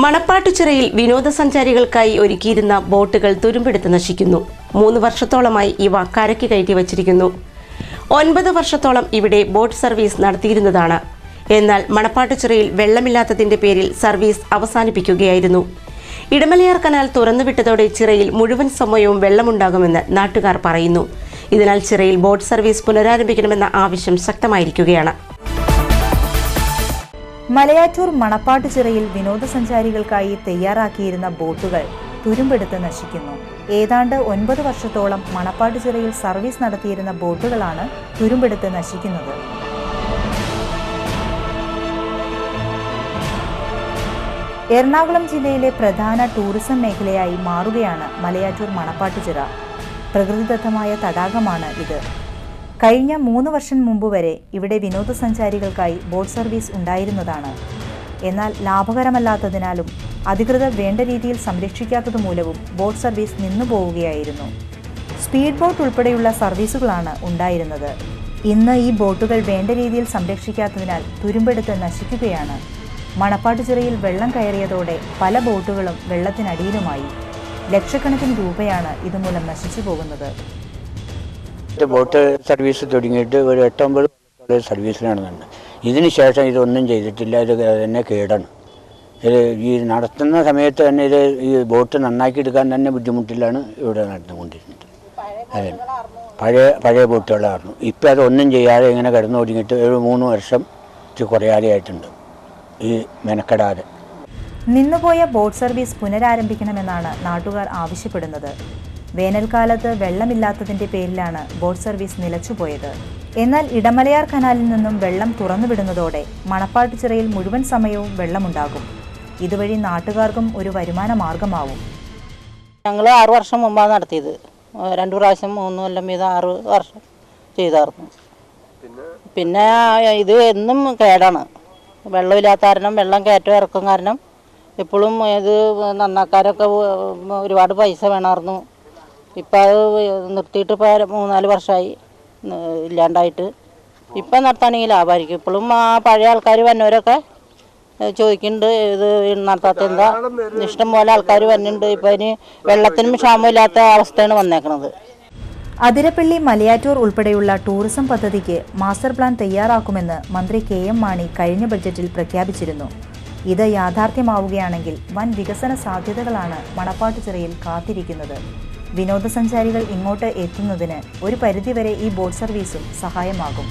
മണപ്പാട്ടുചിറയിൽ വിനോദസഞ്ചാരികൾക്കായി ഒരുക്കിയിരുന്ന ബോട്ടുകൾ തുരുമ്പെടുത്ത് നശിക്കുന്നു. 3 വർഷത്തോളമായി ഇവ കരയ്ക്ക് കയറ്റി വച്ചിരിക്കുന്നു. 9 വർഷത്തോളം ഇവിടെ ബോട്ട് സർവീസ് നടത്തിയിരുന്നതാണ്. എന്നാൽ മണപ്പാട്ടുചിറയിൽ വെള്ളമില്ലാത്തതിന്റെ പേരിൽ സർവീസ് അവസാനിപ്പിക്കുകയായിരുന്നു. ഇടമലയാർ കനാൽ തുറന്നുവിട്ടതോടെ ചിറയിൽ മുഴുവൻ സമയവും വെള്ളമുണ്ടാകുമെന്ന് നാട്ടുകാർ പറയുന്നു. ഇതിനാൽ ചിറയിൽ ബോട്ട് സർവീസ് പുനരാരംഭിക്കണമെന്ന ആവശ്യം ശക്തമായിരിക്കുകയാണ്. മലയാറ്റൂർ മണപ്പാട്ടുചിറയിൽ വിനോദസഞ്ചാരികൾക്കായി തയ്യാറാക്കിയിരുന്ന ബോട്ടുകൾ തുരുമ്പെടുത്ത് നശിക്കുന്നു. ഏതാണ്ട് 9 വർഷത്തോളം മണപ്പാട്ടുചിറയിൽ സർവീസ് നടത്തിയിരുന്ന ബോട്ടുകളാണ് തുരുമ്പെടുത്ത് നശിക്കുന്നത്. എറണാകുളം ജില്ലയിലെ പ്രധാന ടൂറിസം മേഖലയായി മാറുകയാണ് മലയാറ്റൂർ മണപ്പാട്ടുചിറ. പ്രകൃതിദത്തമായ തടാകമാണ് ഇത്. കഴിഞ്ഞ 3 വർഷം മുമ്പ് വരെ ഇവിടെ വിനോദസഞ്ചാരികൾക്കായി ബോട്ട് സർവീസ് ഉണ്ടായിരുന്നതാണ്. എന്നാൽ ലാഭകരമല്ലാത്തതിനാലും അധികൃതർ വേണ്ട രീതിയിൽ സംരക്ഷിക്കാത്തതുമൂലവും ബോട്ട് സർവീസ് നിന്നുപോവുകയായിരുന്നു. സ്പീഡ് ബോട്ട് ഉൾപ്പെടെയുള്ള സർവീസുകളാണ് ഉണ്ടായിരുന്നത്. ഇന്ന് ഈ ബോട്ടുകൾ വേണ്ട രീതിയിൽ സംരക്ഷിക്കാത്തതിനാൽ തുരുമ്പെടുത്ത് നശിക്കുകയാണ്. മണപ്പാട്ടുചിറയിൽ വെള്ളം കയറിയതോടെ പല ബോട്ടുകളും വെള്ളത്തിനടിയിലുമായി. ലക്ഷക്കണക്കിന് രൂപയാണ് ഇതുമൂലം നശിച്ചു പോകുന്നത്. ബോട്ട് സർവീസ് തുടങ്ങിയിട്ട് ഒരു 8-9 സർവീസ് നടന്നുണ്ട്. ഇതിന് ശേഷം ഇതൊന്നും ചെയ്തിട്ടില്ല. ഇത് തന്നെ കേടാണ്. ഇത് ഈ നടത്തുന്ന സമയത്ത് തന്നെ ഈ ബോട്ട് നന്നാക്കി എടുക്കാൻ തന്നെ ബുദ്ധിമുട്ടിലാണ് ഇവിടെ നടന്നുകൊണ്ടിരുന്നത്. അതെ, പഴയ ബോട്ടുകളായിരുന്നു. ഇപ്പം അതൊന്നും ചെയ്യാതെ ഇങ്ങനെ കിടന്നു ഒടുങ്ങിയിട്ട് 3 വർഷം കുറയാതെയായിട്ടുണ്ട് ഈ മെനക്കെടാതെ. നിന്നുപോയ ബോട്ട് സർവീസ് പുനരാരംഭിക്കണമെന്നാണ് നാട്ടുകാർ ആവശ്യപ്പെടുന്നത്. വേനൽക്കാലത്ത് വെള്ളമില്ലാത്തതിന്റെ പേരിലാണ് ബോട്ട് സർവീസ് നിലച്ചുപോയത്. എന്നാൽ ഇടമലയാർ കനാലിൽ നിന്നും വെള്ളം തുറന്നുവിടുന്നതോടെ മണപ്പാട്ടുചിറയിൽ മുഴുവൻ സമയവും വെള്ളമുണ്ടാകും. ഇതുവഴി നാട്ടുകാർക്കും ഒരു വരുമാന മാർഗമാവും. ഞങ്ങൾ 6 വർഷം മുമ്പാണ് നടത്തിയത്. 2 പ്രാവശ്യം 3 കൊല്ലം വീതം 6 വർഷം ചെയ്തായിരുന്നു. പിന്നെ ഇത് എന്നും കേടാണ്. വെള്ളമില്ലാത്ത കാരണം, വെള്ളം കയറ്റം ഇറക്കും കാരണം എപ്പോഴും ഇത് നന്നാക്കാരൊക്കെ ഒരുപാട് പൈസ വേണമായിരുന്നു. ഇപ്പം അത് നിർത്തിയിട്ട് ഇപ്പോൾ 3-4 വർഷമായി ഇല്ലാണ്ടായിട്ട്. ഇപ്പം നടത്താണെങ്കിൽ ലാഭമായിരിക്കും. ഇപ്പോഴും ആ പഴയ ആൾക്കാർ വന്നവരൊക്കെ ചോദിക്കുന്നുണ്ട്, ഇത് നടത്താത്ത എന്താ, ഇഷ്ടം പോലെ ആൾക്കാർ വരുന്നുണ്ട്. ഇപ്പം ഇനി വെള്ളത്തിനും ക്ഷാമമില്ലാത്ത അവസ്ഥയാണ് വന്നേക്കുന്നത്. അതിരപ്പള്ളി മലയാറ്റൂർ ഉൾപ്പെടെയുള്ള ടൂറിസം പദ്ധതിക്ക് മാസ്റ്റർ പ്ലാൻ തയ്യാറാക്കുമെന്ന് മന്ത്രി KM മാണി കഴിഞ്ഞ ബഡ്ജറ്റിൽ പ്രഖ്യാപിച്ചിരുന്നു. ഇത് യാഥാർത്ഥ്യമാവുകയാണെങ്കിൽ വൻ വികസന സാധ്യതകളാണ് മണപ്പാട്ടുചിറയിൽ കാത്തിരിക്കുന്നത്. വിനോദസഞ്ചാരികൾ ഇങ്ങോട്ട് എത്തുന്നതിന് ഒരു പരിധിവരെ ഈ ബോട്ട് സർവീസും സഹായമാകും.